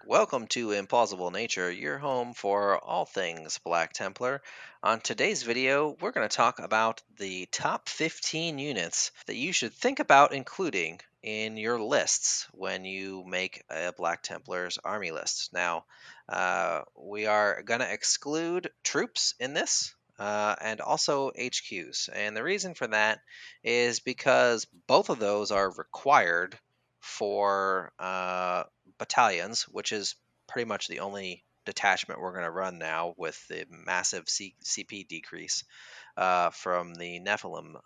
Welcome to Implausible Nature, your home for all things Black Templar. On today's video, we're going to talk about the top 15 units that you should think about including in your lists when you make a Black Templar's army list. Now, we are going to exclude troops in this. And also HQs. And the reason for that is because both of those are required for battalions, which is pretty much the only detachment we're going to run now with the massive CP decrease from the Nephilim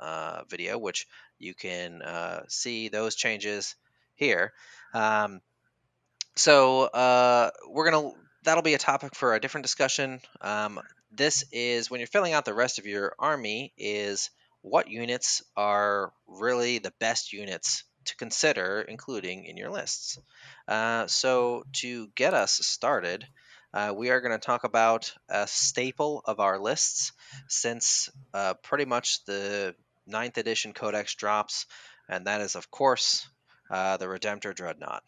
video, which you can see those changes here. That'll be a topic for a different discussion. This is when you're filling out the rest of your army is what units are really the best units to consider including in your lists. So to get us started, we are going to talk about a staple of our lists since pretty much the 9th edition codex drops, and that is of course the Redemptor Dreadnought.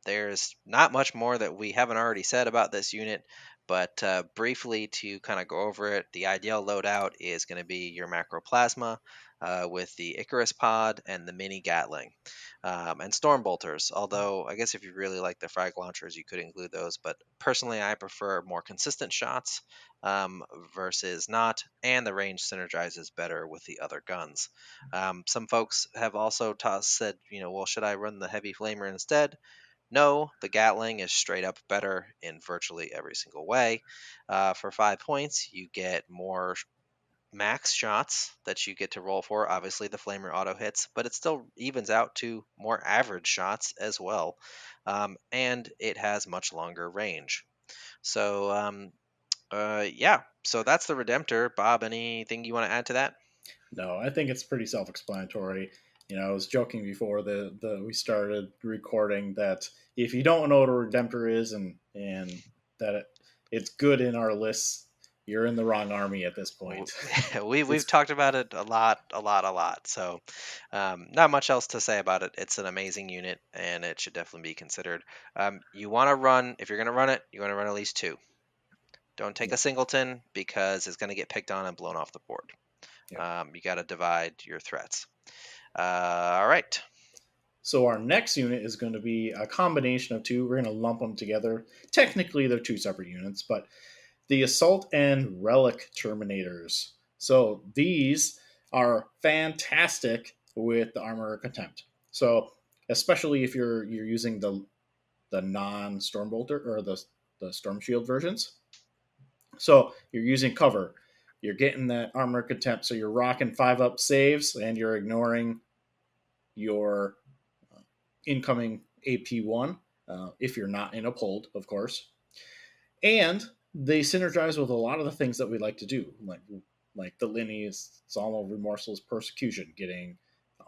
There's not much more that we haven't already said about this unit, but briefly to kind of go over it, the ideal loadout is going to be your Macroplasma with the Icarus pod and the Mini Gatling. And Storm Bolters, although I guess if you really like the frag launchers, you could include those, but personally I prefer more consistent shots versus not, and the range synergizes better with the other guns. Some folks have also said, well, should I run the Heavy Flamer instead? No, the Gatling is straight up better in virtually every single way. For 5 points, you get more max shots that you get to roll for. Obviously, the Flamer auto hits, but it still evens out to more average shots as well. And it has much longer range. So that's the Redemptor. Bob, anything you want to add to that? No, I think it's pretty self-explanatory. I was joking before we started recording that if you don't know what a Redemptor is and that it's good in our lists, you're in the wrong army at this point. We've It's talked about it a lot. So, not much else to say about it. It's an amazing unit, and it should definitely be considered. You want to run if you're going to run it, you want to run at least two. Don't take yeah, a singleton because it's going to get picked on and blown off the board. yeah. You got to divide your threats. All right. So our next unit is going to be a combination of two. We're going to lump them together. Technically, they're two separate units, but the Assault and Relic Terminators. So these are fantastic with the Armor of Contempt. So especially if you're using the non Stormbolter or the Storm Shield versions. So you're using cover. You're getting that Armor of Contempt. So you're rocking 5-up saves and you're ignoring your incoming AP1 if you're not in uphold, of course. And they synergize with a lot of the things that we like to do, like the Linny's Solemn Remorseless Persecution, getting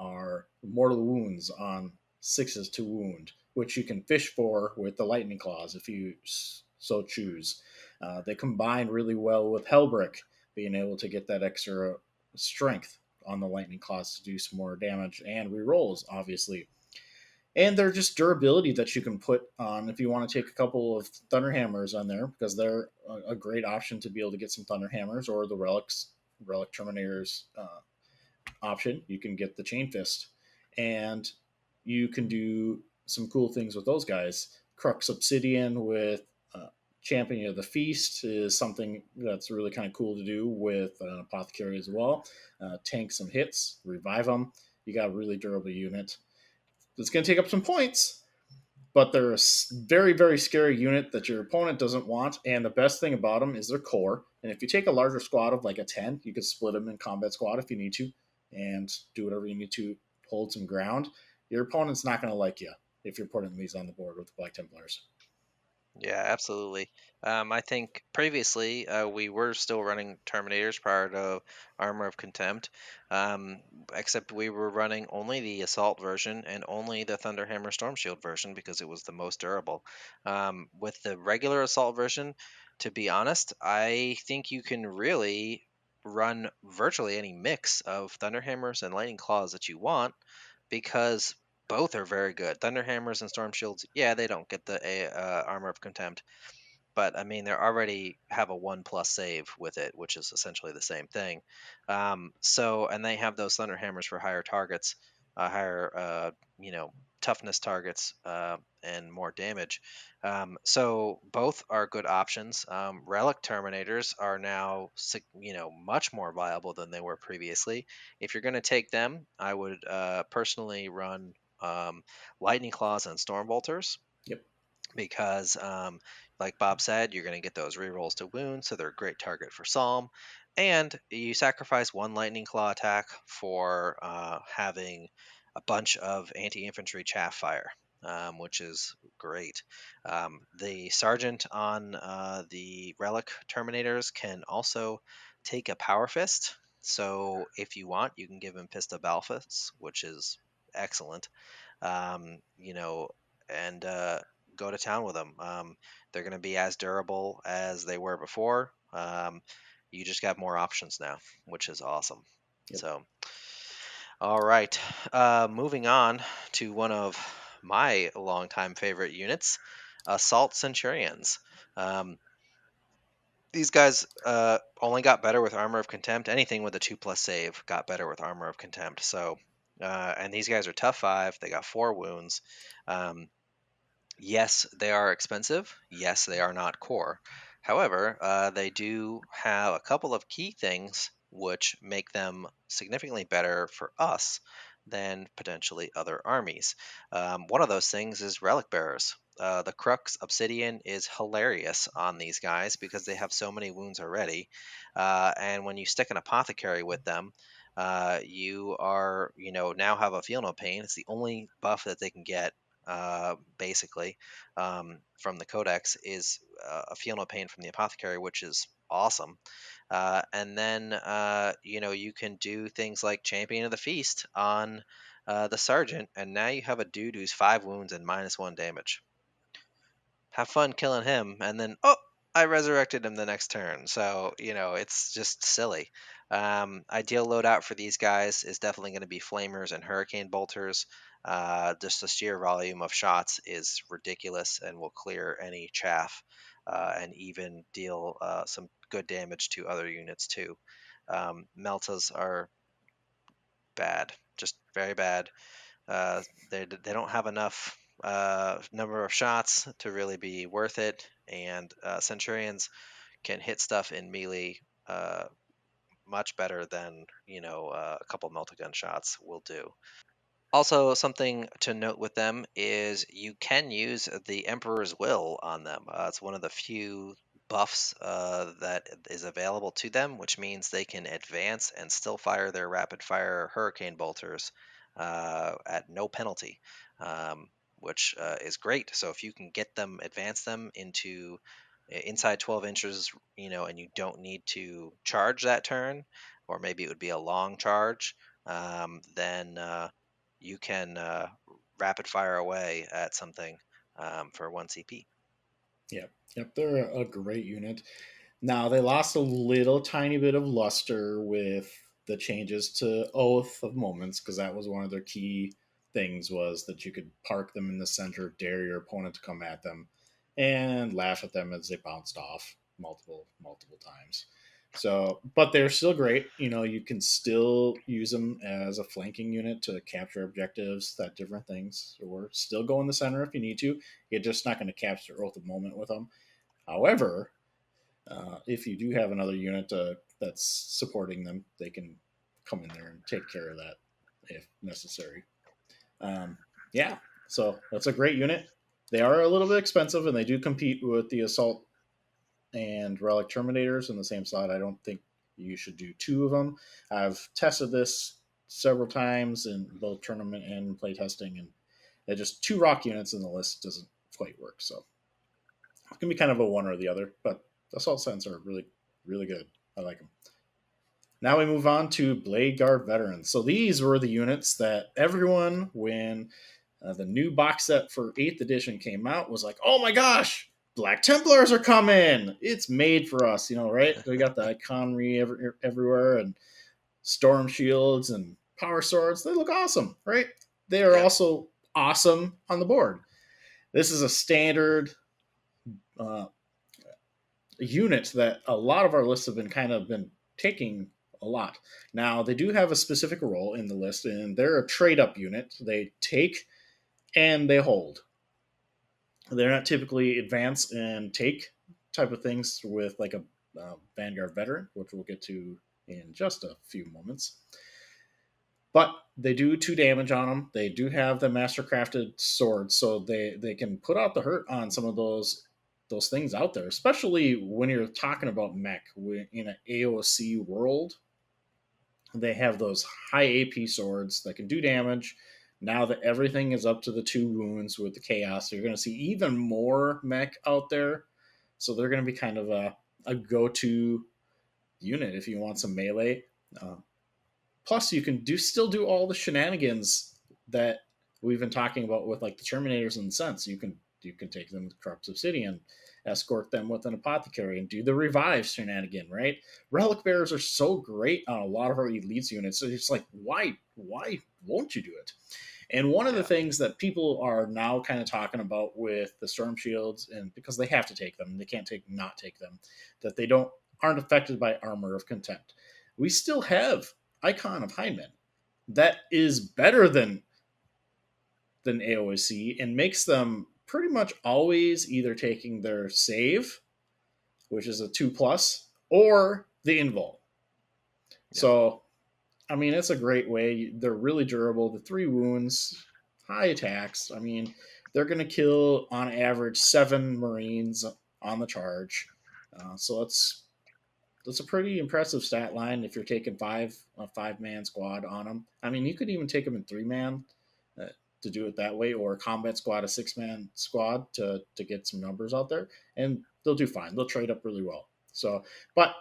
our mortal wounds on 6s to wound, which you can fish for with the Lightning Claws if you so choose. They combine really well with Hellbrick, being able to get that extra strength on the Lightning Claws to do some more damage and rerolls, obviously. And they're just durability that you can put on if you want to take a couple of Thunderhammers on there, because they're a great option to be able to get some Thunderhammers, or the Relic Terminators option. You can get the Chain Fist, and you can do some cool things with those guys. Crux Obsidian with Champion of the Feast is something that's really kind of cool to do with Apothecary as well. Tank some hits, revive them. You got a really durable unit. It's going to take up some points, but they're a very, very scary unit that your opponent doesn't want. And the best thing about them is their core. And if you take a larger squad of like a 10, you could split them in combat squad if you need to and do whatever you need to hold some ground. Your opponent's not going to like you if you're putting these on the board with the Black Templars. Yeah, absolutely. I think previously we were still running Terminators prior to Armor of Contempt, except we were running only the Assault version and only the Thunderhammer Storm Shield version because it was the most durable. With the regular Assault version, to be honest, I think you can really run virtually any mix of Thunderhammers and Lightning Claws that you want because Both are very good. Thunderhammers and Storm Shields, yeah, they don't get the Armor of Contempt, but I mean, they already have a 1+ save with it, which is essentially the same thing. And they have those Thunderhammers for higher targets, higher, toughness targets, and more damage. So both are good options. Relic Terminators are now, much more viable than they were previously. If you're going to take them, I would personally run Lightning Claws and Storm Bolters Yep. because, like Bob said, you're going to get those rerolls to wound, so they're a great target for Psalm. And you sacrifice one Lightning Claw attack for having a bunch of anti-infantry chaff fire, which is great. The Sergeant on the Relic Terminators can also take a Power Fist. So if you want, you can give him Pista Balfus, which is excellent. um, you know, and go to town with them. They're going to be as durable as they were before. You just got more options now, which is awesome. Yep. So, all right. Moving on to one of my longtime favorite units, Assault Centurions. Um, these guys only got better with Armor of Contempt. Anything with a 2+ save got better with Armor of Contempt. So, and these guys are tough 5. They got 4 wounds. Um, Yes, they are expensive. Yes, they are not core. However, they do have a couple of key things which make them significantly better for us than potentially other armies. One of those things is relic bearers. The Crux Obsidian is hilarious on these guys because they have so many wounds already. And when you stick an Apothecary with them, you are, now have a Feel No Pain. It's the only buff that they can get, basically, from the Codex, is a Feel No Pain from the Apothecary, which is awesome. And then, you can do things like Champion of the Feast on the Sergeant, and now you have a dude who's 5 wounds and -1 damage. Have fun killing him, and then, oh, I resurrected him the next turn. So, it's just silly. Ideal loadout for these guys is definitely going to be Flamers and Hurricane Bolters. Just the sheer volume of shots is ridiculous and will clear any chaff, and even deal some good damage to other units too. Meltas are bad, just very bad. Uh, they don't have enough number of shots to really be worth it, and Centurions can hit stuff in melee much better than a couple multi-gun shots will do. Also, something to note with them is you can use the Emperor's Will on them. It's one of the few buffs that is available to them, which means they can advance and still fire their rapid fire Hurricane Bolters at no penalty, which is great. So if you can get them, advance them into inside 12 inches, and you don't need to charge that turn, or maybe it would be a long charge, then you can rapid fire away at something for 1 CP. Yep. Yep. They're a great unit. Now they lost a little tiny bit of luster with the changes to Oath of Moments, because that was one of their key things, was that you could park them in the center, dare your opponent to come at them, and laugh at them as they bounced off multiple times. So, but they're still great. You can still use them as a flanking unit to capture objectives, that different things, or still go in the center if you need to. You're just not going to capture Oath of Moment with them. However, if you do have another unit that's supporting them, they can come in there and take care of that if necessary. Um, yeah, so that's a great unit. They are a little bit expensive, and they do compete with the Assault and Relic Terminators in the same slot. I don't think you should do 2 of them. I've tested this several times in both tournament and playtesting, and they're just 2 rock units in the list doesn't quite work. So it can be kind of a one or the other, but Assault Sens are really, really good. I like them. Now we move on to Blackguard Veterans. So these were the units that everyone, when the new box set for 8th edition came out, was like, oh my gosh, Black Templars are coming. It's made for us, right? We got the iconry everywhere, and storm shields and power swords. They look awesome, right? They are Yep. also awesome on the board. This is a standard uh, unit that a lot of our lists have been taking a lot. Now they do have a specific role in the list, and they're a trade up unit. They take and they hold. They're not typically advance and take type of things with like a Vanguard veteran, which we'll get to in just a few moments. But they do 2 damage on them. They do have the mastercrafted swords, so they can put out the hurt on some of those things out there, especially when you're talking about mech in an AOC world. They have those high AP swords that can do damage. Now that everything is up to the 2 wounds with the chaos, you're going to see even more mech out there. So they're going to be kind of a go-to unit if you want some melee. Uh, Plus, you can still do all the shenanigans that we've been talking about with like the Terminators in the sense. You can take them to Corrupt Obsidian, escort them with an Apothecary, and do the revive shenanigan, right? Relic Bearers are so great on a lot of our elites units. So it's like, why won't you do it? And one of the Yeah. things that people are now kind of talking about with the Storm Shields, and because they have to take them, they can't not take them, that they aren't affected by Armor of Contempt. We still have Icon of Hindman that is better than AOC and makes them pretty much always either taking their save, which is a 2+, or the invul. Yep. So, I mean, it's a great way. They're really durable. The 3 wounds, high attacks. I mean, they're going to kill on average 7 Marines on the charge. So that's a pretty impressive stat line if you're taking a 5 man squad on them. I mean, you could even take them in 3 man to do it that way, or a combat squad, a 6 man squad to get some numbers out there, and they'll do fine. They'll trade up really well. So, but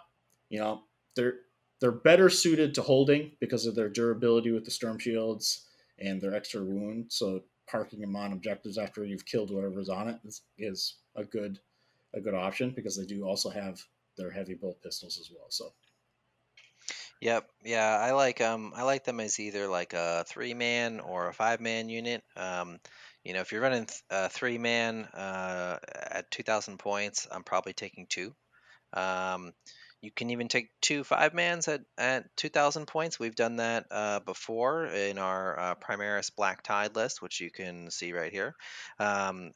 you know, they're they're better suited to holding because of their durability with the storm shields and their extra wound. So parking them on objectives after you've killed whatever's on it is a good option because they do also have their heavy bolt pistols as well. So Yep. Yeah, I like them as either like a 3 man or a 5 man unit. If you're running 3 man at 2,000 points, I'm probably taking two. Um, you can even take two 5 mans at 2,000 points. We've done that before in our Primaris Black Tide list, which you can see right here.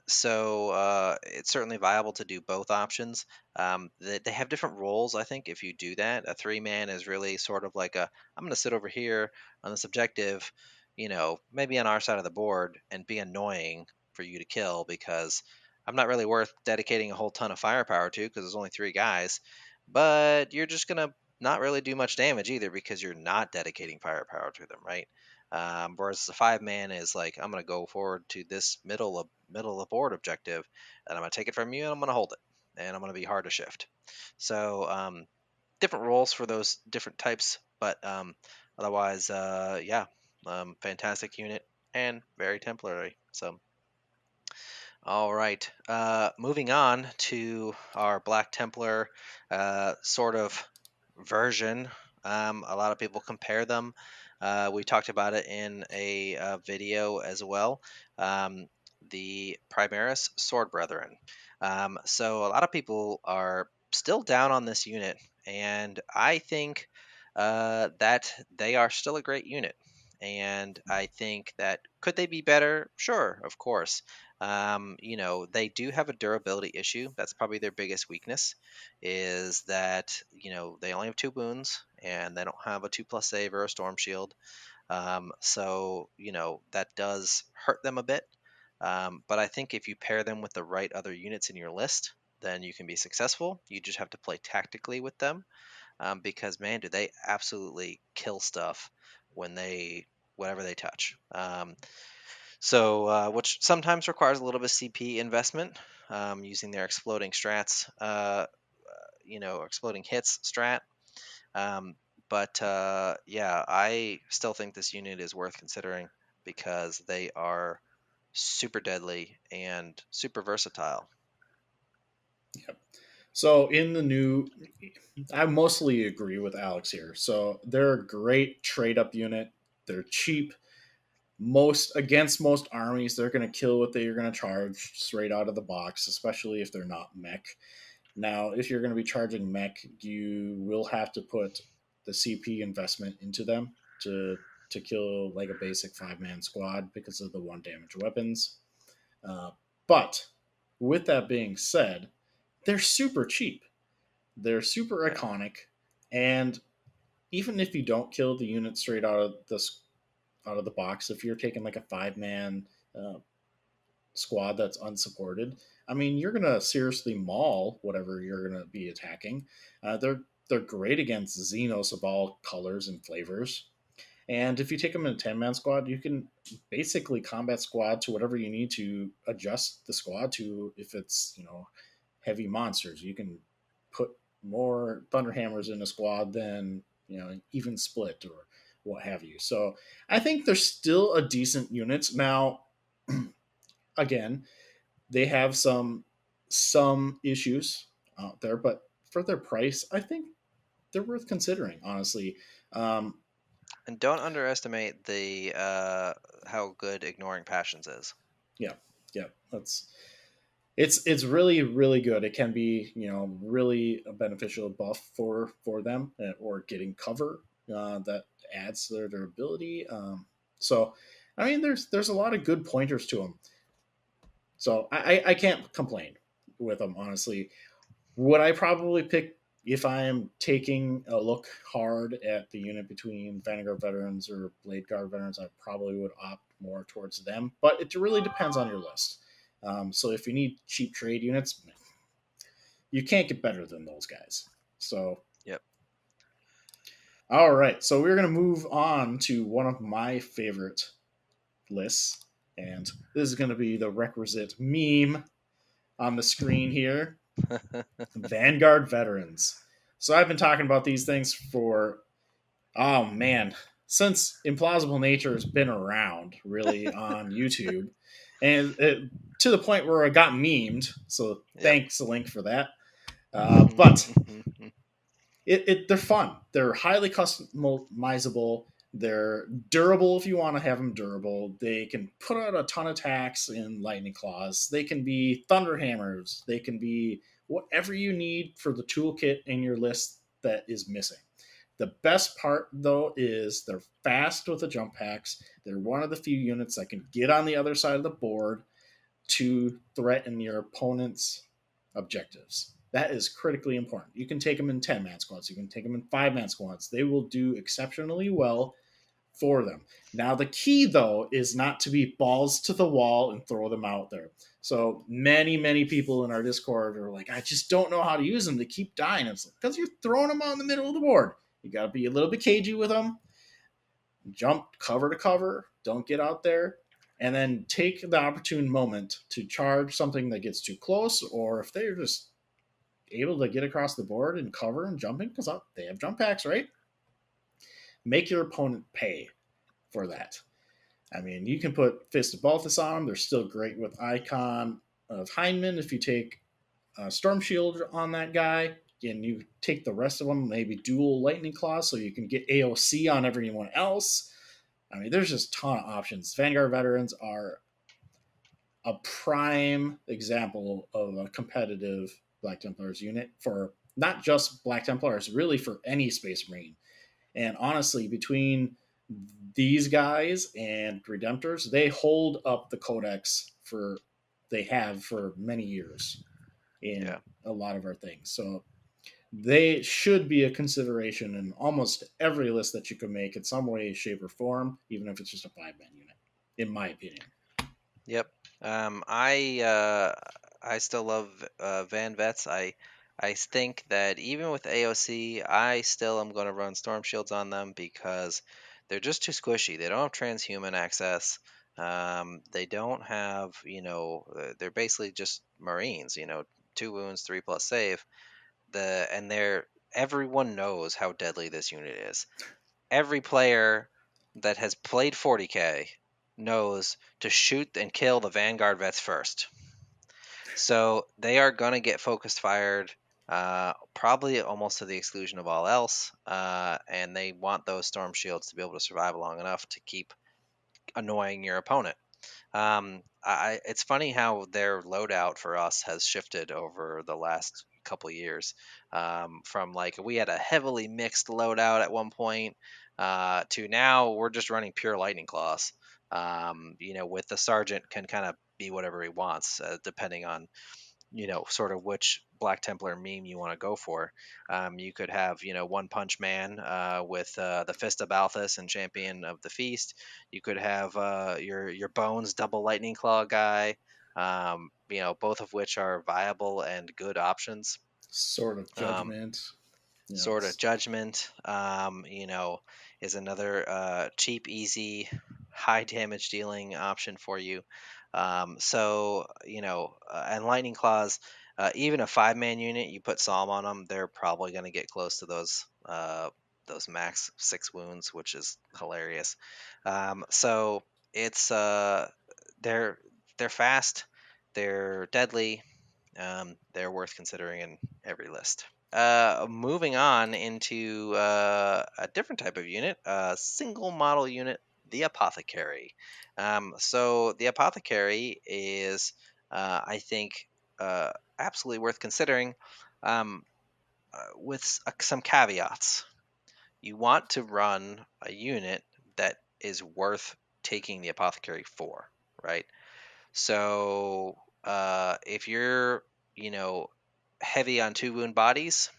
So it's certainly viable to do both options. They have different roles, I think, if you do that. A 3 man is really sort of like I'm going to sit over here on this objective, maybe on our side of the board and be annoying for you to kill because I'm not really worth dedicating a whole ton of firepower to because there's only 3 guys. But you're just gonna not really do much damage either because you're not dedicating firepower to them, right? Whereas the 5 man is like I'm gonna go forward to this middle of board objective, and I'm gonna take it from you, and I'm gonna hold it, and I'm gonna be hard to shift. So different roles for those different types, but otherwise, yeah, fantastic unit and very temporary. So all right. Moving on to our Black Templar sort of version. A lot of people compare them. We talked about it in a video as well. Um, the Primaris Sword Brethren. So a lot of people are still down on this unit, and I think that they are still a great unit. And I think that could they be better? Sure, of course. They do have a durability issue. That's probably their biggest weakness, is that they only have 2 wounds and they don't have a 2+ save or a storm shield. So that does hurt them a bit. But I think if you pair them with the right other units in your list, then you can be successful. You just have to play tactically with them, because man, do they absolutely kill stuff when whatever they touch. Which sometimes requires a little bit of CP investment, using their exploding strats, exploding hits strat. But yeah, I still think this unit is worth considering because they are super deadly and super versatile. yep. So in the new, I mostly agree with Alex here. So they're a great trade up unit. They're cheap. Most armies, they're going to kill what they're going to charge straight out of the box, especially if they're not mech. Now, if you're going to be charging mech, you will have to put the CP investment into them to kill like a basic 5-man squad because of the 1 damage weapons. Uh, but with that being said, they're super cheap. They're super Yeah. iconic, and even if you don't kill the unit straight out of the box, if you're taking like a 5-man uh, squad that's unsupported, I mean, you're gonna seriously maul whatever you're gonna be attacking. They're great against Xenos of all colors and flavors. And if you take them in a 10-man squad, you can basically combat squad to whatever you need to adjust the squad to. If it's, heavy monsters, you can put more Thunderhammers in a squad than, even split or what have you. So I think they're still a decent units. Now, again, they have some issues out there, but for their price, I think they're worth considering, honestly. Um, And don't underestimate the how good ignoring passions is. yeah, yeah, it's really really good. It can be really a beneficial buff for them, or getting cover that adds to their ability. So, I mean, there's a lot of good pointers to them. So I can't complain with them, honestly. Would I probably pick, if I am taking a look hard at the unit between Vanguard Veterans or Blade Guard Veterans? I probably would opt more towards them, but it really depends on your list. So if you need cheap trade units, you can't get better than those guys. So, Yep. all right. So we're going to move on to one of my favorite lists. And this is going to be the requisite meme on the screen here. Vanguard Veterans. So I've been talking about these things for, oh man, since Implausible Nature has been around really on YouTube, and to the point where I got memed. So Yep. thanks, Link, for that. But they're fun. They're highly customizable. They're durable if you want to have them durable. They can put out a ton of attacks in Lightning Claws. They can be Thunderhammers. They can be whatever you need for the toolkit in your list that is missing. The best part, though, is they're fast with the jump packs. They're one of the few units that can get on the other side of the board to threaten your opponent's objectives. That is critically important. You can take them in 10-man squads, you can take them in 5-man squads. They will do exceptionally well for them. Now, the key, though, is not to be balls to the wall and throw them out there. So many people in our Discord are like, I just don't know how to use them. They keep dying. It's because you're throwing them out in the middle of the board. You got to be a little bit cagey with them. Jump cover to cover. Don't get out there. And then take the opportune moment to charge something that gets too close, or if they're just able to get across the board and cover and jumping, because they have jump packs, right? Make your opponent pay for that. I mean, you can put Fist of Balthus on them. They're still great with Icon of Heinemann if you take Storm Shield on that guy. And you take the rest of them, maybe dual Lightning Claw, so you can get AOC on everyone else. I mean, there's just a ton of options. Vanguard Veterans are a prime example of a competitive Black Templars unit for not just Black Templars, really for any Space Marine. And honestly, between these guys and Redemptors, they hold up the Codex they have for many years in Yeah. a lot of our things. So they should be a consideration in almost every list that you can make in some way, shape, or form, even if it's just a 5-man unit, in my opinion. Yep. I still love Van Vets. I think that even with AOC, I still am going to run Storm Shields on them because they're just too squishy. They don't have transhuman access. They don't have, they're basically just Marines. 2 wounds, 3+ save. Everyone knows how deadly this unit is. Every player that has played 40k knows to shoot and kill the Vanguard vets first. So they are going to get focused fired, probably almost to the exclusion of all else. And they want those storm shields to be able to survive long enough to keep annoying your opponent. It's funny how their loadout for us has shifted over the last couple years. From like we had a heavily mixed loadout at one point to now we're just running pure lightning claws. With the sergeant can kind of be whatever he wants, depending on sort of which Black Templar meme you want to go for. You could have, One Punch Man with the Fist of Balthus and Champion of the Feast. You could have your Bones double Lightning Claw guy. Both of which are viable and good options. Sort of Um, Judgment. sort of Yes. Judgment, is another cheap, easy, high damage dealing option for you. And Lightning Claws, even a 5-man unit, you put Psalm on them, they're probably going to get close to those max 6 wounds, which is hilarious. So it's they're fast, they're deadly, they're worth considering in every list. Moving on into a different type of unit, a single model unit, the Apothecary. So the Apothecary is, I think, absolutely worth considering, um, with some caveats. You want to run a unit that is worth taking the Apothecary for, right? So if you're, you know, heavy on 2 wound bodies,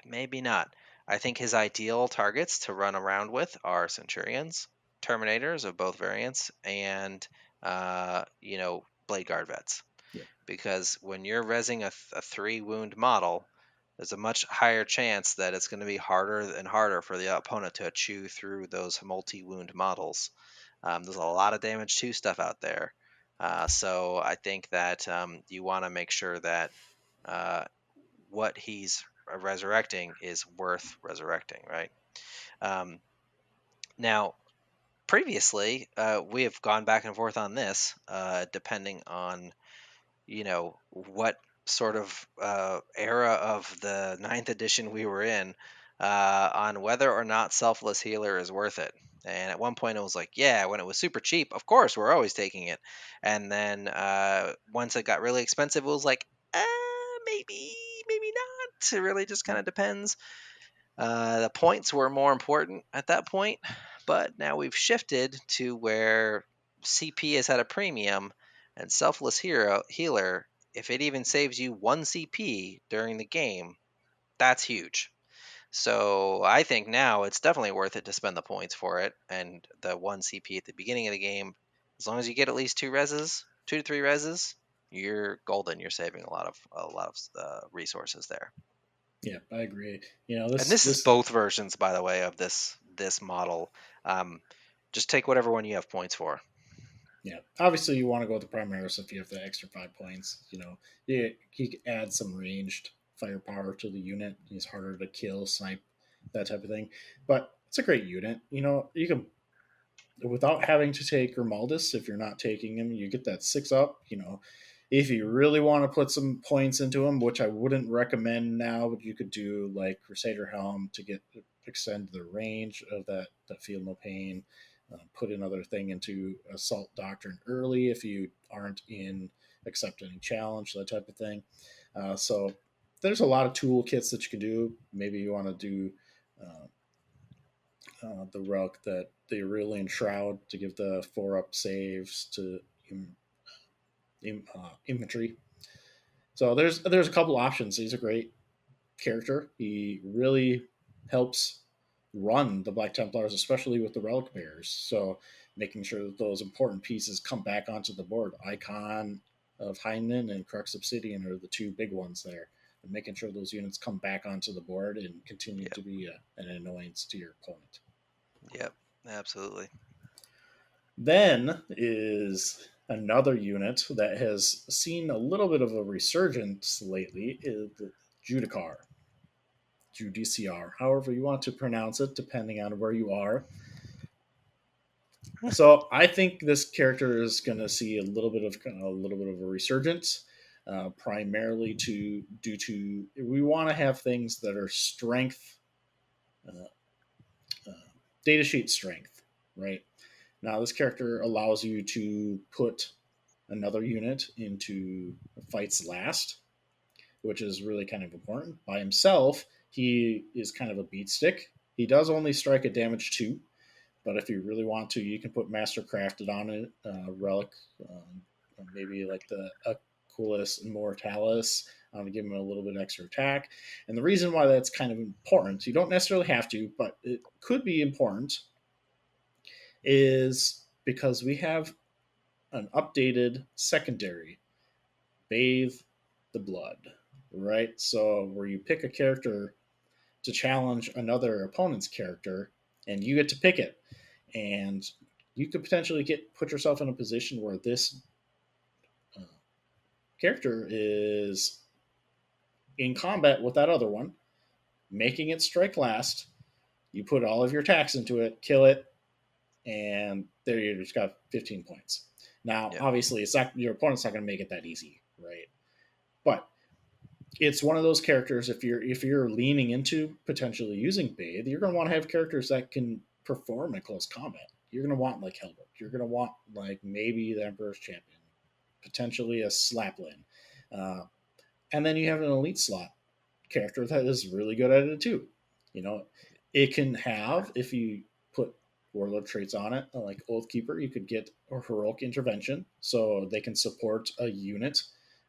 maybe not. I think his ideal targets to run around with are Centurions, Terminators of both variants, and Blade Guard Vets. Yep. Because when you're resing a 3-wound model, there's a much higher chance that it's going to be harder and harder for the opponent to chew through those multi-wound models. There's a lot of damage 2 stuff out there. So I think that you want to make sure that uh, what he's resurrecting is worth resurrecting, right? Um, Now, previously, we have gone back and forth on this, depending on what sort of era of the ninth edition we were in, on whether or not Selfless Healer is worth it. And at one point it was like, yeah, when it was super cheap, of course we're always taking it. And then once it got really expensive, it was like, maybe, maybe not. It really just kind of depends. The points were more important at that point, but now we've shifted to where CP is at a premium, and Selfless Healer, if it even saves you 1 CP during the game, that's huge. So I think now it's definitely worth it to spend the points for it, and the 1 CP at the beginning of the game, as long as you get at least 2 to 3 reses, you're golden. You're saving a lot of resources there. Yeah, I agree. And This this is this both versions, by the way, of this model. Um, just take whatever one you have points for. Yeah, obviously you want to go with the Primaris if you have the extra 5 points. He could add some ranged firepower to the unit. He's harder to kill, snipe, that type of thing. But it's a great unit. You can, without having to take Grimaldus, if you're not taking him, you get that 6 up. If you really want to put some points into him, which I wouldn't recommend now, but you could do like Crusader Helm to extend the range of that Feel No Pain. Put another thing into Assault Doctrine early if you aren't in Accept Any Challenge, that type of thing. So there's a lot of toolkits that you can do. Maybe you want to do the relic, that the Aurelian Shroud, to give the 4-up saves to infantry. So there's a couple options. He's a great character. He really helps run the Black Templars, especially with the relic bearers. So making sure that those important pieces come back onto the board. Icon of Heinlein and Crux Obsidian are the 2 big ones there. And making sure those units come back onto the board and continue Yep. to be an annoyance to your opponent. Yep. Absolutely. Then is another unit that has seen a little bit of a resurgence lately, is the Judicar. Judiciar, however you want to pronounce it, depending on where you are. So I think this character is going to see a little bit of a resurgence, primarily due to we want to have things that are strength, uh, uh, data sheet strength, right? Now, this character allows you to put another unit into fights last, which is really kind of important. By himself, he is kind of a beat stick. He does only strike at damage 2, but if you really want to, you can put Master Crafted on it, Relic, maybe like the Aquilus Immortalis, to give him a little bit extra attack. And the reason why that's kind of important, you don't necessarily have to, but it could be important, is because we have an updated secondary, Bathe the Blood, right? So where you pick a character to challenge another opponent's character, and you get to pick it, and you could potentially put yourself in a position where this uh, character is in combat with that other one, making it strike last. You put all of your attacks into it, kill it, and there you just got 15 points. Now, Yep. obviously, it's not, your opponent's not going to make it that easy, right? But it's one of those characters. If you're leaning into potentially using Bathe, you're going to want to have characters that can perform in close combat. You're going to want like Hellblasters. You're going to want like maybe the Emperor's Champion, potentially a Slaplin, uh, and then you have an elite slot character that is really good at it too. You know, it can have, if you put warlord traits on it, like Oathkeeper, you could get a heroic intervention, so they can support a unit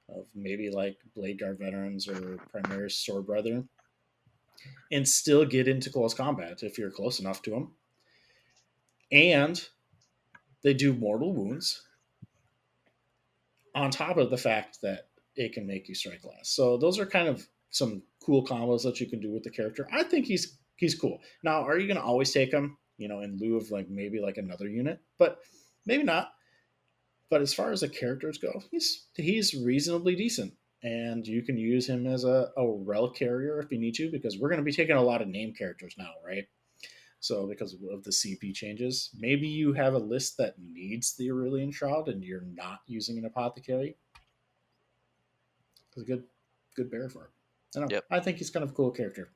of maybe like Bladeguard veterans or Primaris sword brethren, and still get into close combat if you're close enough to them. And they do mortal wounds on top of the fact that it can make you strike last. So those are kind of some cool combos that you can do with the character. I think he's cool. Now, are you going to always take him, in lieu of like maybe like another unit? But maybe not. But as far as the characters go, he's reasonably decent, and you can use him as a relic carrier if you need to, because we're going to be taking a lot of name characters now, right? So because of the CP changes, maybe you have a list that needs the Aurelian Shroud and you're not using an Apothecary. It's a good bear for it. I don't know. Yep. I think he's kind of a cool character.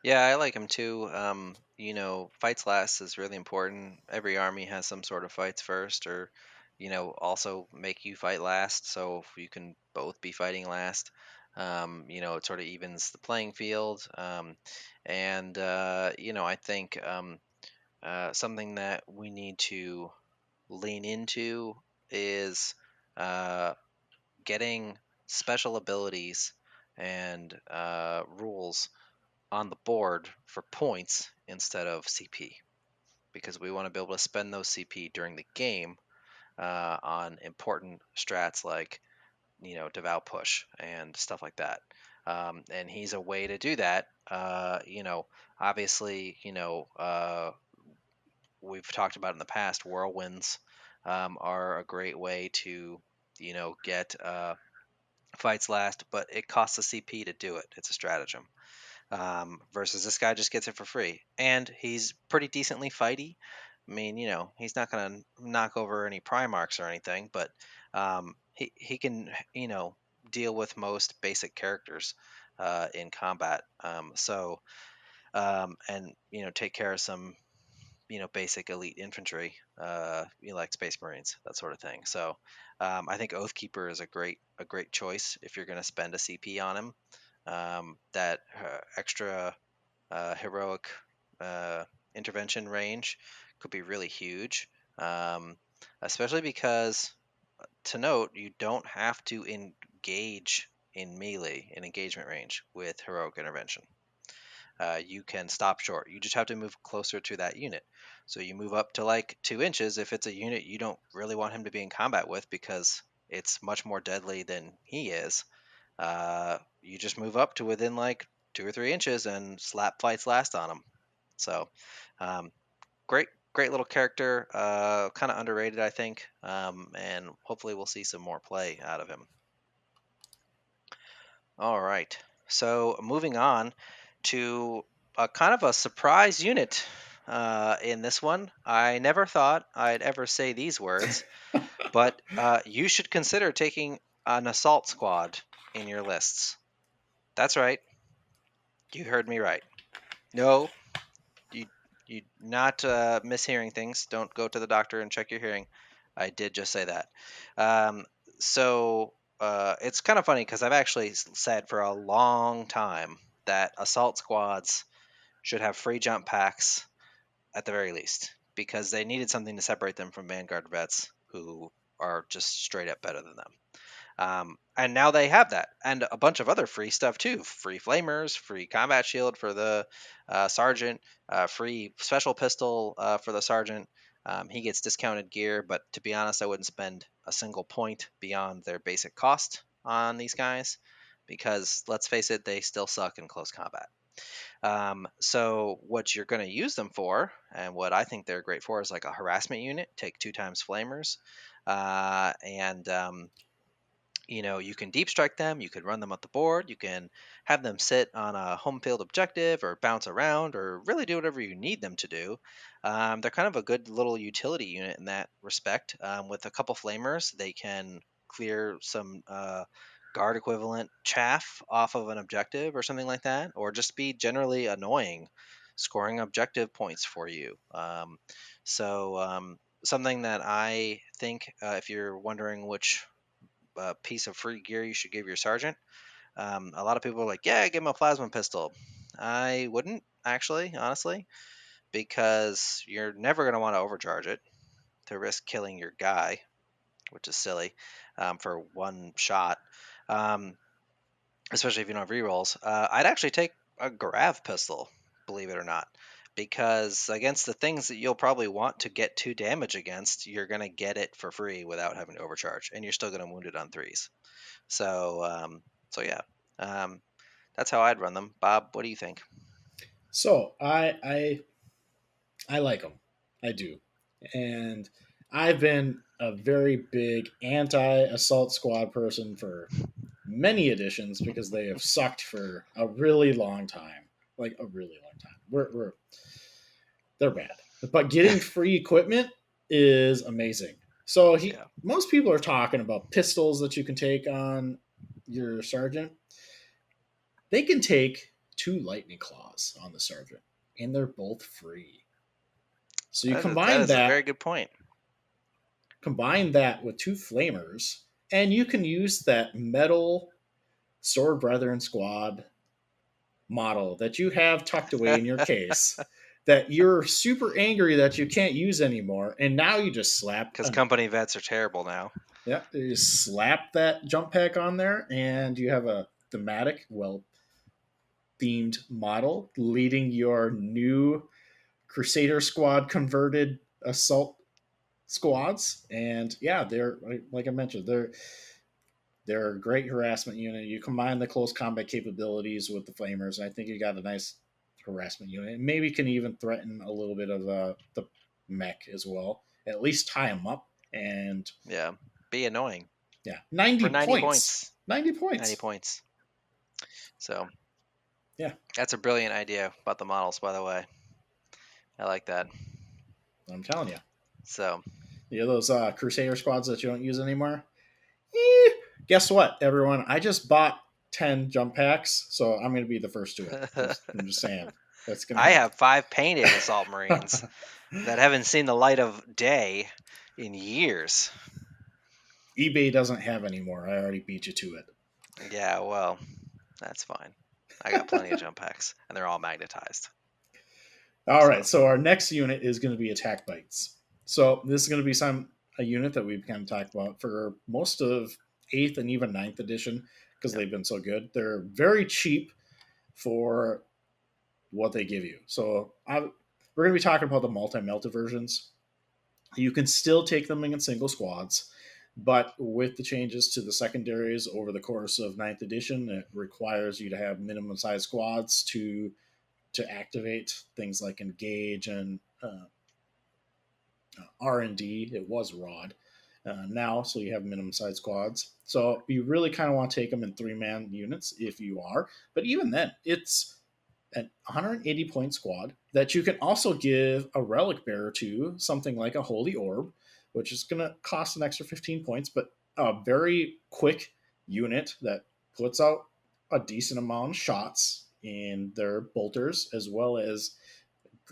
Yeah, I like him too. Fights last is really important. Every army has some sort of fights first, or also make you fight last, so if you can both be fighting last. It sort of evens the playing field. And I think something that we need to lean into is uh, getting special abilities and rules on the board for points instead of CP, because we want to be able to spend those CP during the game on important strats like devout push and stuff like that. And he's a way to do that. Obviously, we've talked about in the past, whirlwinds are a great way to get fights last, but it costs a CP to do it. It's a stratagem. Versus this guy just gets it for free, and he's pretty decently fighty. I mean, he's not gonna knock over any Primarchs or anything, but he can deal with most basic characters in combat. And take care of some basic elite infantry, like Space Marines, that sort of thing. So I think Oathkeeper is a great choice if you're going to spend a CP on him. That extra heroic intervention range could be really huge, um, especially because, to note, you don't have to engage in melee in engagement range with heroic intervention. You can stop short. You just have to move closer to that unit. So you move up to like 2 inches if it's a unit you don't really want him to be in combat with because it's much more deadly than he is. You just move up to within like 2 or 3 inches and slap fights last on him. So, um, great little character. Kind of underrated, I think. And hopefully we'll see some more play out of him. All right. So moving on to a kind of a surprise unit in this one. I never thought I'd ever say these words, but you should consider taking an assault squad in your lists. That's right. You heard me right. No, you You not mishearing things. Don't go to the doctor and check your hearing. I did just say that. Um, so it's kind of funny because I've actually said for a long time that assault squads should have free jump packs at the very least because they needed something to separate them from Vanguard vets who are just straight up better than them. And now they have that, and a bunch of other free stuff too. Free flamers, free combat shield for the sergeant, free special pistol for the sergeant. He gets discounted gear, but to be honest, I wouldn't spend a single point beyond their basic cost on these guys because let's face it, they still suck in close combat. So what you're going to use them for, and what I think they're great for, is like a harassment unit. Take 2 times flamers, and you can deep strike them, you can run them up the board, you can have them sit on a home field objective or bounce around or really do whatever you need them to do. They're kind of a good little utility unit in that respect. With a couple flamers, they can clear some guard equivalent chaff off of an objective or something like that, or just be generally annoying, scoring objective points for you. So, something that I think, if you're wondering which piece of free gear you should give your sergeant. A lot of people are like, yeah, give him a plasma pistol. I wouldn't actually, honestly, because you're never going to want to overcharge it to risk killing your guy, which is silly for one shot, um, especially if you don't have rerolls. I'd actually take a grav pistol, believe it or not, because against the things that you'll probably want to get 2 damage against, you're going to get it for free without having to overcharge, and you're still going to wound it on 3s. So yeah, um, that's how I'd run them. Bob, what do you think? So I like them. I do. And I've been a very big anti-assault squad person for many editions because they have sucked for a really long time. Like a really long time. They're bad. But getting free equipment is amazing. So Yeah, most people are talking about pistols that you can take on your sergeant. They can take 2 lightning claws on the sergeant, and they're both free. So you that is a very good point. combine that with 2 flamers, and you can use that metal sword brethren squad model that you have tucked away in your case that you're super angry that you can't use anymore, and now you just Because company vets are terrible now. you slap that jump pack on there, and you have a thematic, well themed model leading your new Crusader squad converted assault squads. And yeah, they're like I mentioned, they're a great harassment unit. You combine the close combat capabilities with the flamers, and I think you got a nice harassment unit. Maybe can even threaten a little bit of the mech as well. At least tie them up. And Yeah, be annoying yeah, for 90 90 points. points. 90 90 points. points. So Yeah, that's a brilliant idea about the models, by the way. I like that. I'm telling you. So You know those Crusader squads that you don't use anymore? Eh, guess what, everyone? I just bought 10 jump packs, so I'm going to be the first to it. I'm just saying. That's going to I happen. have 5 painted assault marines that haven't seen the light of day in years. eBay doesn't have any more. I already beat you to it. Yeah, well, that's fine. I got plenty of jump packs, and they're all magnetized. All right, So so our next unit is going to be attack bites. So this is going to be a unit that we've kind of talked about for most of 8th and even 9th edition because yep. they've been so good. They're very cheap for what they give you. We're going to be talking about the multi-melta versions. You can still take them in single squads, but with the changes to the secondaries over the course of 9th edition, it requires you to have minimum size squads to activate things like engage and R&D. It was Rod now, so you have minimum size squads. So you really kind of want to take them in 3-man units if you are. But even then, it's a 180 point squad that you can also give a relic bearer to, something like a Holy Orb, which is going to cost an extra 15 points, but a very quick unit that puts out a decent amount of shots in their bolters, as well as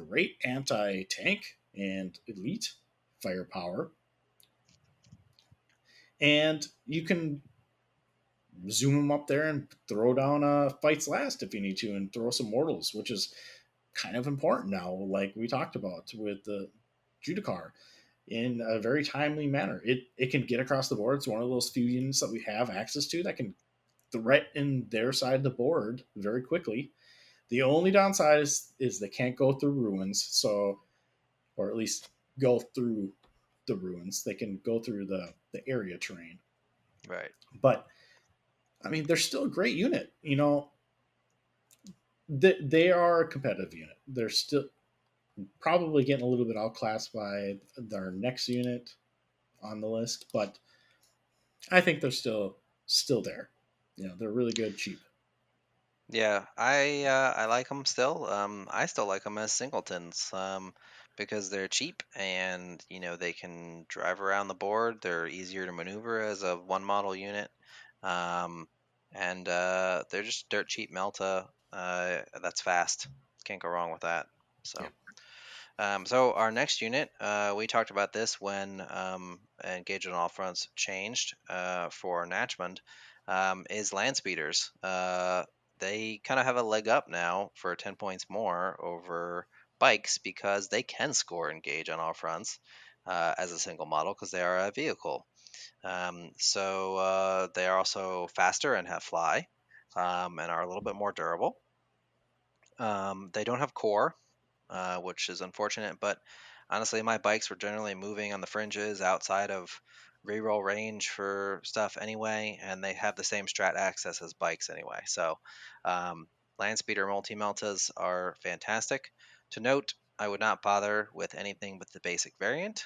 great anti-tank and elite firepower. And you can zoom them up there and throw down fights last if you need to, and throw some mortals, which is kind of important now, like we talked about with the Judicar, in a very timely manner. It can get across the board. It's one of those few units that we have access to that can threaten their side of the board very quickly. The only downside is they can't go through ruins, so, or at least go through the ruins. They can go through the area terrain. Right. But I mean, they're still a great unit. They are a competitive unit. They're still probably getting a little bit outclassed by their next unit on the list, but I think they're still there. They're really good, cheap. Yeah, I like them still. I still like them as singletons, because they're cheap and they can drive around the board. They're easier to maneuver as a one model unit, um, and they're just dirt cheap Melta. That's fast. Can't go wrong with that. Yeah. So. So our next unit, we talked about this when Engage on All Fronts changed for Natchmund, is Land Speeders. They kind of have a leg up now for 10 points more over bikes because they can score Engage on All Fronts as a single model because they are a vehicle. So they are also faster and have fly, and are a little bit more durable. They don't have core, which is unfortunate. But honestly, my bikes were generally moving on the fringes outside of reroll range for stuff anyway, and they have the same strat access as bikes anyway. So, um, Landspeeder multi meltas are fantastic. To note, I would not bother with anything but the basic variant.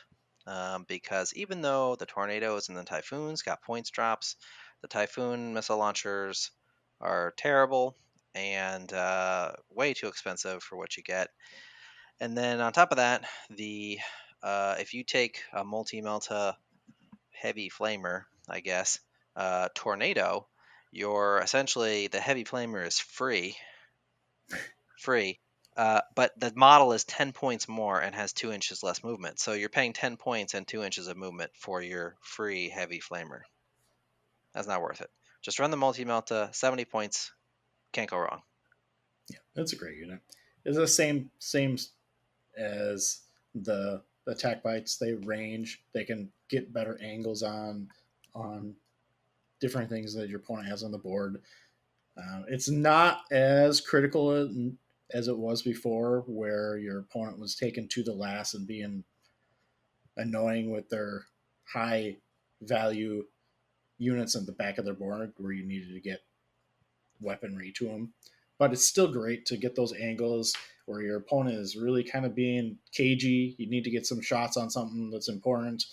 Because even though the tornadoes and the typhoons got points drops, the typhoon missile launchers are terrible and way too expensive for what you get. And then on top of that, the if you take a multi-melta heavy flamer, I guess, tornado, you're essentially the heavy flamer is free. But the model is 10 points more and has 2 inches less movement. So you're paying 10 points and 2 inches of movement for your free heavy flamer. That's not worth it. Just run the multi-melta, 70 points, can't go wrong. Yeah, it's a great unit. It's the same as the attack bites. They range. They can get better angles on different things that your opponent has on the board. It's not as critical as it was before, where your opponent was taken to the last and being annoying with their high value units at the back of their board, where you needed to get weaponry to them. But it's still great to get those angles where your opponent is really kind of being cagey. You need to get some shots on something that's important.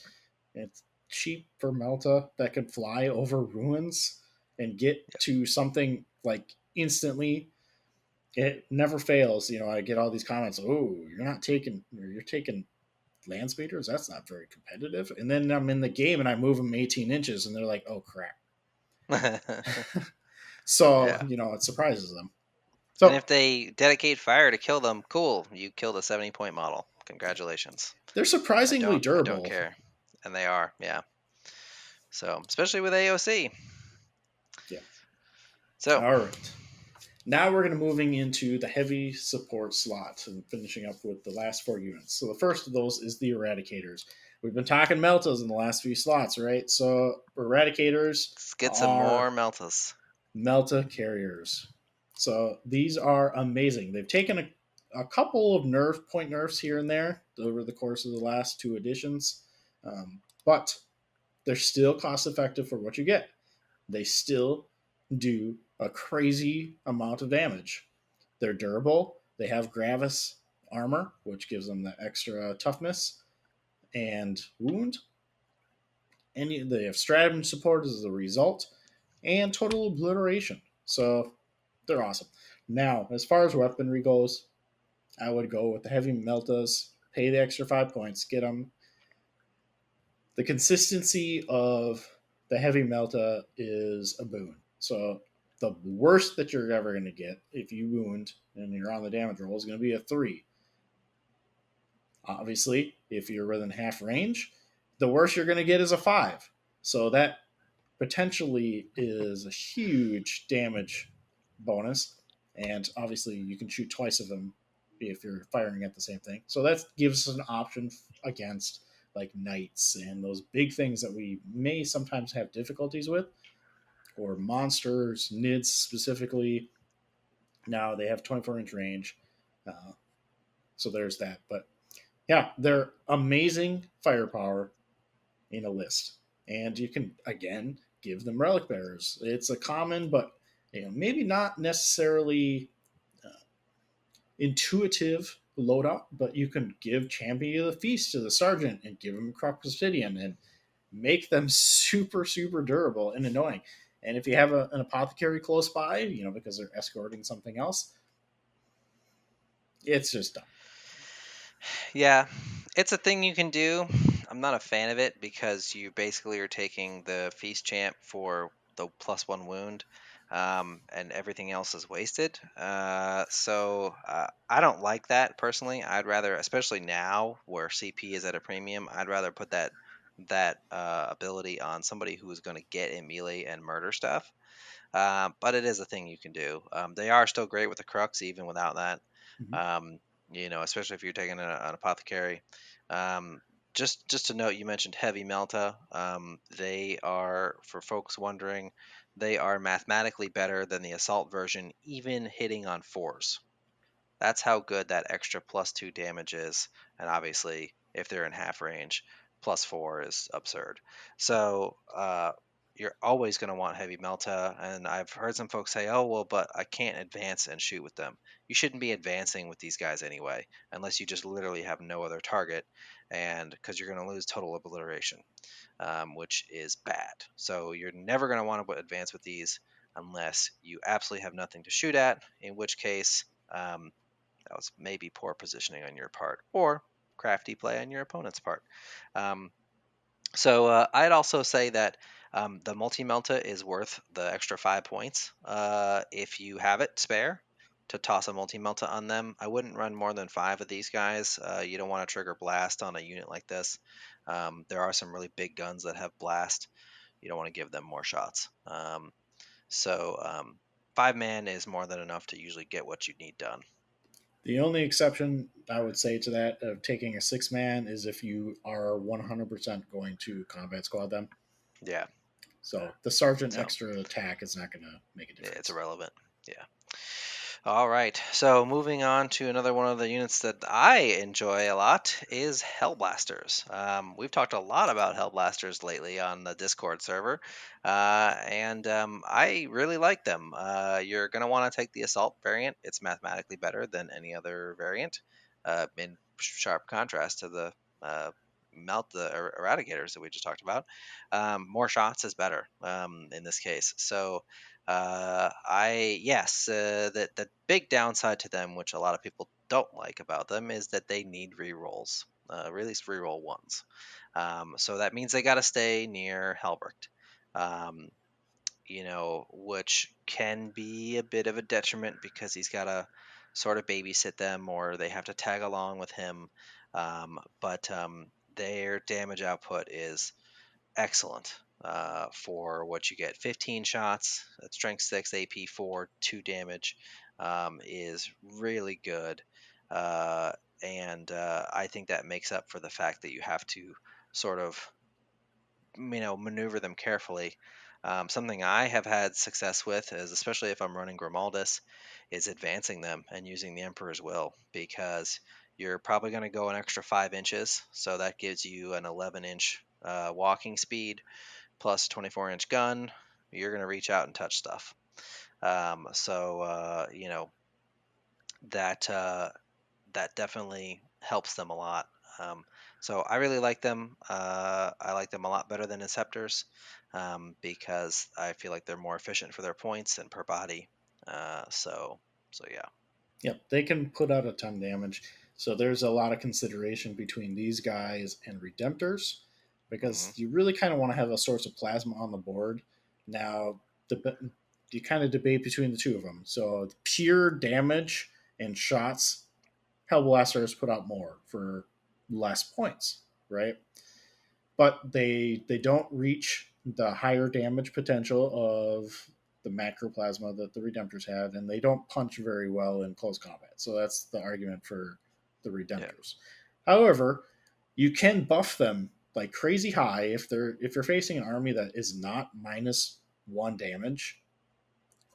It's cheap for Melta that can fly over ruins and get to something like instantly. It never fails. I get all these comments. Oh, you're taking land speeders. That's not very competitive. And then I'm in the game and I move them 18 inches, and they're like, oh crap. So Yeah. it surprises them. And So if they dedicate fire to kill them, cool. You killed a 70-point model. Congratulations. they're I surprisingly don't durable. care. And they are, yeah. So, especially with AOC. Yeah. So, All right. Now we're going to moving into the heavy support slot and finishing up with the last four units. So the first of those is the Eradicators. We've been talking Meltas in the last few slots, right? So Eradicators let's get some more are Meltas. Melta carriers. So these are amazing. They've taken a couple of point nerfs here and there over the course of the last two editions, but they're still cost effective for what you get. They still do a crazy amount of damage. They're durable. They have Gravis armor, which gives them that extra toughness and wound. And they have stratagem support as a result, and total obliteration. So they're awesome. Now, as far as weaponry goes, I would go with the heavy meltas, pay the extra 5 points, get them. The consistency of the heavy melta is a boon. So the worst that you're ever going to get if you wound and you're on the damage roll is going to be a 3. Obviously, if you're within half range, the worst you're going to get is a 5. So that potentially is a huge damage bonus. And obviously, you can shoot twice of them if you're firing at the same thing. So that gives us an option against like knights and those big things that we may sometimes have difficulties with, or monsters, NIDS specifically. Now they have 24-inch range. Uh, so there's that. But yeah, they're amazing firepower in a list. And you can, again, give them relic bearers. It's a common, but maybe not necessarily uh, intuitive loadout, but you can give Champion of the Feast to the Sergeant and give him Crux Obsidian and make them super, super durable and annoying. And if you have an apothecary close by, because they're escorting something else, it's just dumb. Yeah, it's a thing you can do. I'm not a fan of it because you basically are taking the feast champ for the +1 wound, and everything else is wasted. So I don't like that personally. I'd rather, especially now where CP is at a premium, I'd rather put that ability on somebody who is going to get in melee and murder stuff. But it is a thing you can do. They are still great with the Crux, even without that. Mhm. Um, especially if you're taking an apothecary. Um, just to note, you mentioned heavy melta. They are, for folks wondering, they are mathematically better than the assault version, even hitting on 4s. That's how good that extra +2 damage is. And obviously, if they're in half range, +4 is absurd. So you're always going to want heavy melta. And I've heard some folks say, oh, well, but I can't advance and shoot with them. You shouldn't be advancing with these guys anyway, unless you just literally have no other target. And because you're going to lose total obliteration, which is bad. So you're never going to want to advance with these unless you absolutely have nothing to shoot at, in which case, that was maybe poor positioning on your part or crafty play on your opponent's part. Um, so I'd also say that the multi melta is worth the extra 5 points if you have it spare to toss a multi melta on them. I wouldn't run more than 5 of these guys. You don't want to trigger blast on a unit like this. There are some really big guns that have blast. You don't want to give them more shots. So 5-man is more than enough to usually get what you need done. The only exception I would say to that of taking a 6-man is if you are 100% going to combat squad them. Yeah. So the sergeant So extra attack is not going to make a yeah, it's difference. irrelevant. Yeah. All right. So moving on to another one of the units that I enjoy a lot is Hellblasters. We've talked a lot about Hellblasters lately on the Discord server, and I really like them. You're going to want to take the Assault variant. It's mathematically better than any other variant, in sharp contrast to the melt the Eradicators that we just talked about. More shots is better in this case. So I yes, the big downside to them, which a lot of people don't like about them, is that they need rerolls, at least reroll ones. So that means they got to stay near Helbrecht, um, which can be a bit of a detriment because he's got to sort of babysit them, or they have to tag along with him. But their damage output is excellent for what you get. 15 shots at strength 6, AP 4, 2 damage is really good. And I think that makes up for the fact that you have to sort of maneuver them carefully. Something I have had success with is, especially if I'm running Grimaldus, is advancing them and using the Emperor's Will, because you're probably going to go an extra 5 inches, so that gives you an 11-inch walking speed plus 24-inch gun. You're going to reach out and touch stuff. So that definitely helps them a lot. Um, so I really like them. I like them a lot better than Inceptors, because I feel like they're more efficient for their points and per body. So yeah. Yep, they can put out a ton of damage. So there's a lot of consideration between these guys and Redemptors Hmm. because you really kind of want to have a source of plasma on the board. Now, you kind of debate between the two of them. So pure damage and shots, Hellblasters put out more for less points, right? But they don't reach the higher damage potential of the macroplasma that the Redemptors have, and they don't punch very well in close combat. So that's the argument for the Yeah. Redemptors. However, you can buff them like crazy high if you're facing an army that is not -1 damage.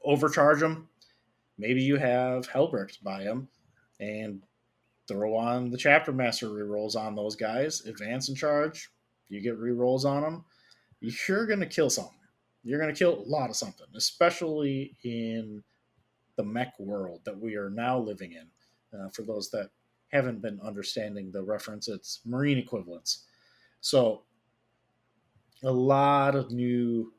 Overcharge them. Maybe you have Hellbricks by them, and throw on the Chapter Master rerolls on those guys. Advance and charge. You get rerolls on them. You're gonna kill something. You're gonna kill a lot of something, especially in the mech world that we are now living in. For those that haven't been understanding the reference, it's marine equivalents. So a lot of new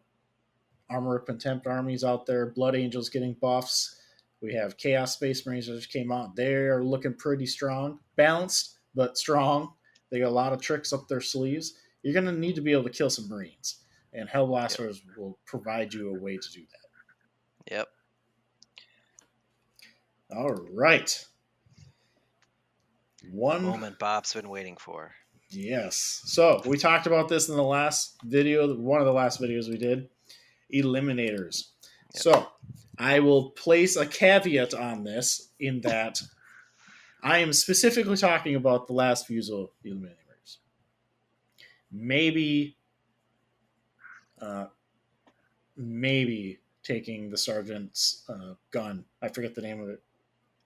Armor of Contempt armies out there. Blood Angels getting buffs. We have Chaos Space Marines that just came out. They are looking pretty strong, balanced but strong. They got a lot of tricks up their sleeves. You're going to need to be able to kill some Marines, and Yep. Hellblasters will provide you a way to do that. Yep. All right. The One. moment Bob's been waiting for. Yes. So we talked about this in the last video, one of the last videos we did. Eliminators. Yep. So I will place a caveat on this in that I am specifically talking about the last Fusel Eliminators. Maybe, uh, maybe taking the sergeant's gun. I forget the name of it.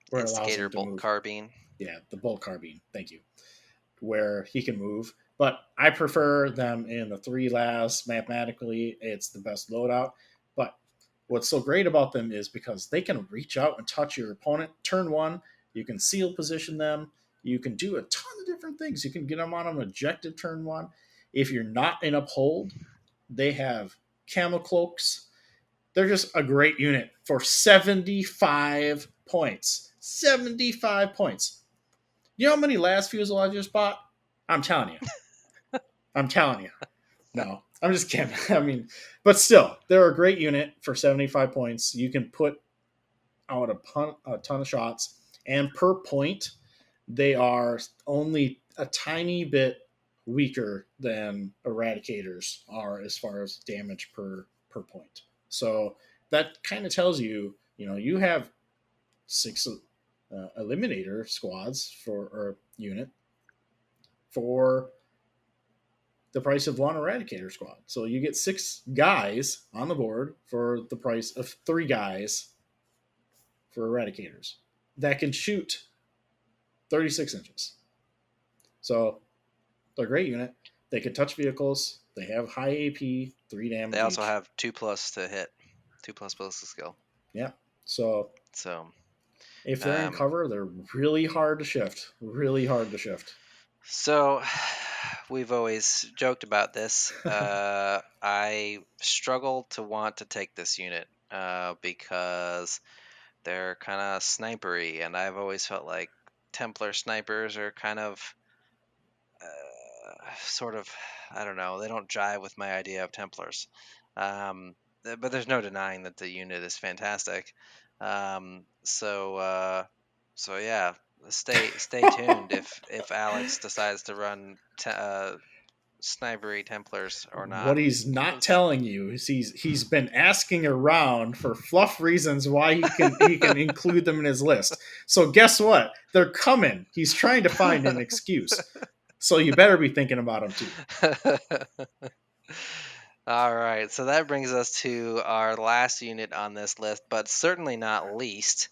Where it allows Instigator him to bolt move. carbine. Yeah, the BullCarbine. Thank you. Where he can move. But I prefer them in the 3 LAS. Mathematically, it's the best loadout. But what's so great about them is because they can reach out and touch your opponent. Turn 1, you can seal position them. You can do a ton of different things. You can get them on an objective turn 1. If you're not in uphold, they have camo cloaks. They're just a great unit for 75 points. 75 points. You know how many last Fusel I just bought? I'm telling you. I'm telling you. No, I'm just kidding. I mean, but still, they're a great unit for 75 points. You can put out a ton of shots, and per point, they are only a tiny bit weaker than Eradicators are as far as damage per point. So that kind of tells you, you have 6 eliminator squads or unit for the price of 1 Eradicator squad. So you get 6 guys on the board for the price of 3 guys for Eradicators that can shoot 36 inches. So they're a great unit. They can touch vehicles. They have high AP, 3 damage. They also each. have 2+ to hit, 2+ ballistic skill. Yeah. So if they're in cover, they're really hard to shift. Really hard to shift. So we've always joked about this. I struggle to want to take this unit because they're kind of snipery, and I've always felt like Templar snipers are kind of sort of, I don't know, they don't jive with my idea of Templars. But there's no denying that the unit is fantastic. So yeah, stay tuned if Alex decides to run snipery Templars or not. What he's not telling you is he's been asking around for fluff reasons why he can include them in his list. So guess what? They're coming. He's trying to find an excuse. So you better be thinking about them too. All right, so that brings us to our last unit on this list, but certainly not least,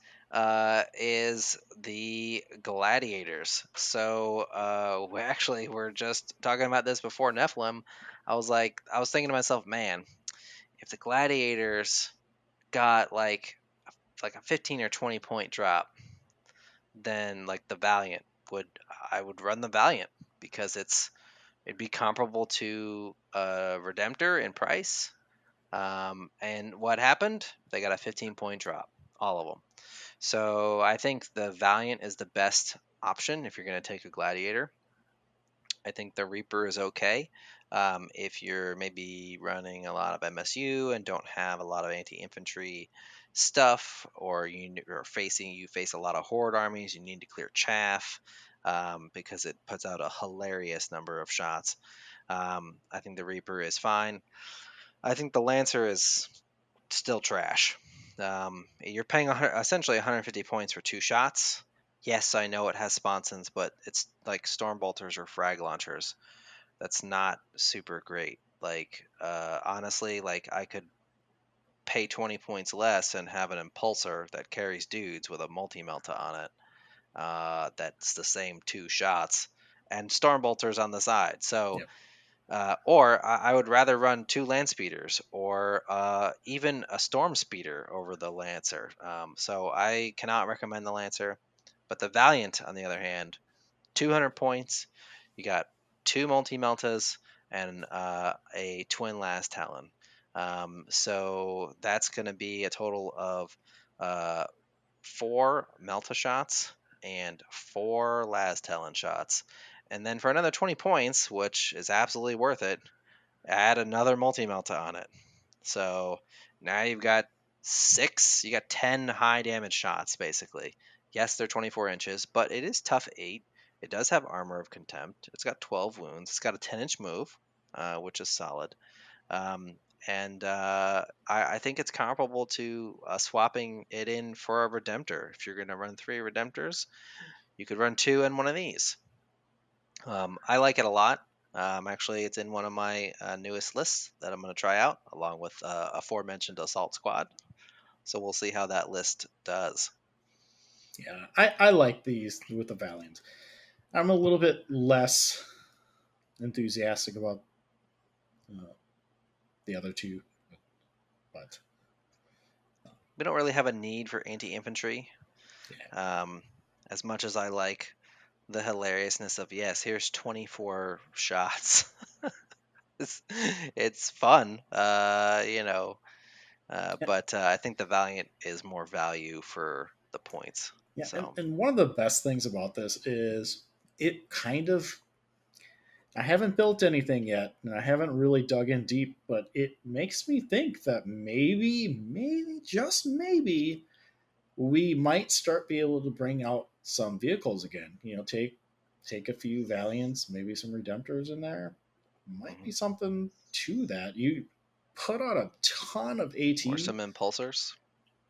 is the Gladiators. So we were just talking about this before Nephilim. I was thinking to myself, man, if the Gladiators got like a 15 or 20 point drop, then like the Valiant I would run the Valiant because it'd be comparable to Redemptor in price. And what happened? They got a 15 point drop, all of them. So I think the Valiant is the best option if you're going to take a Gladiator. I think the Reaper is okay. If you're maybe running a lot of MSU and don't have a lot of anti-infantry stuff, or you face a lot of horde armies, you need to clear chaff. because it puts out a hilarious number of shots. I think the Reaper is fine. I think the Lancer is still trash. You're paying essentially 150 points for 2 shots. Yes, I know it has sponsons, but it's like storm bolters or frag launchers. That's not super great. Like, honestly, like I could pay 20 points less and have an impulsor that carries dudes with a multi melta on it. That's the same 2 shots and storm bolters on the side. So Yep. or I would rather run 2 land speeders or even a storm speeder over the Lancer. So I cannot recommend the Lancer. But the Valiant, on the other hand, 200 points. You got 2 multi-meltas and a twin last talon. So that's going to be a total of uh, 4 melta shots and 4 last talon shots. And then for another 20 points, which is absolutely worth it, add another multi-melta on it. So now you've got 6, you got 10 high damage shots basically. Yes, they're 24 inches, but it is tough 8. It does have armor of contempt. It's got 12 wounds. It's got a 10-inch move, which is solid. Um, and I think it's comparable to swapping it in for a Redemptor. If you're going to run 3 Redemptors, you could run 2 in one of these. I like it a lot. Actually, it's in one of my newest lists that I'm going to try out, along with aforementioned Assault Squad. So we'll see how that list does. Yeah, I like these with the Valiant. I'm a little bit less enthusiastic about uh, the other two, but We don't really have a need for anti-infantry. yeah, As much as I like the hilariousness of, yes, here's 24 shots. it's, it's fun, yeah, but I think the Valiant is more value for the points. yeah. And, So, and one of the best things about this is it kind of. I haven't built anything yet, and I haven't really dug in deep, but it makes me think that maybe, just maybe, we might start be able to bring out some vehicles again. Take a few Valiants, maybe some Redemptors in there. Might be mhm. something to that. You put out a ton of Or AT. some impulsors.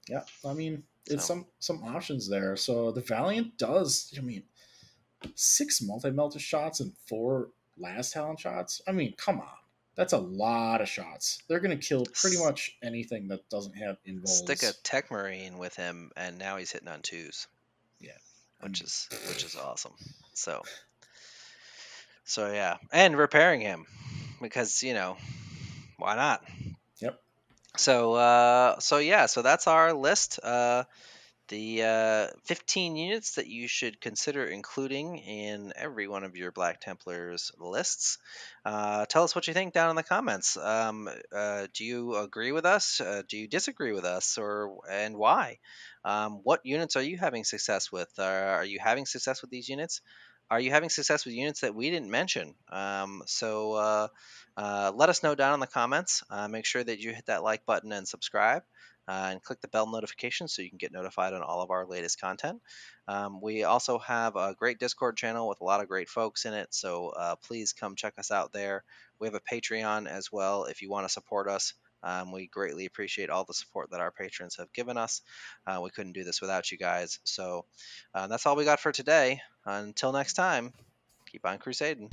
Yeah, I mean, it's So some options there. So the Valiant does. I mean, 6 multi-melta shots and 4 last talent shots. I mean, come on. That's a lot of shots. They're going to kill pretty s- much anything that doesn't have stick a invols. Tech Marine with him, and now he's hitting on 2s, Yeah. I which mean, is awesome. So yeah, and repairing him because why not? yep. So yeah, so that's our list. The 15 units that you should consider including in every one of your Black Templars lists. Tell us what you think down in the comments. Do you agree with us? Do you disagree with us, and why? What units are you having success with? Are you having success with these units? Are you having success with units that we didn't mention? Let us know down in the comments. Make sure that you hit that like button and subscribe and click the bell notification so you can get notified on all of our latest content. We also have a great Discord channel with a lot of great folks in it, so please come check us out there. We have a Patreon as well if you want to support us. We greatly appreciate all the support that our patrons have given us. We couldn't do this without you guys. So that's all we got for today. Until next time, keep on crusading.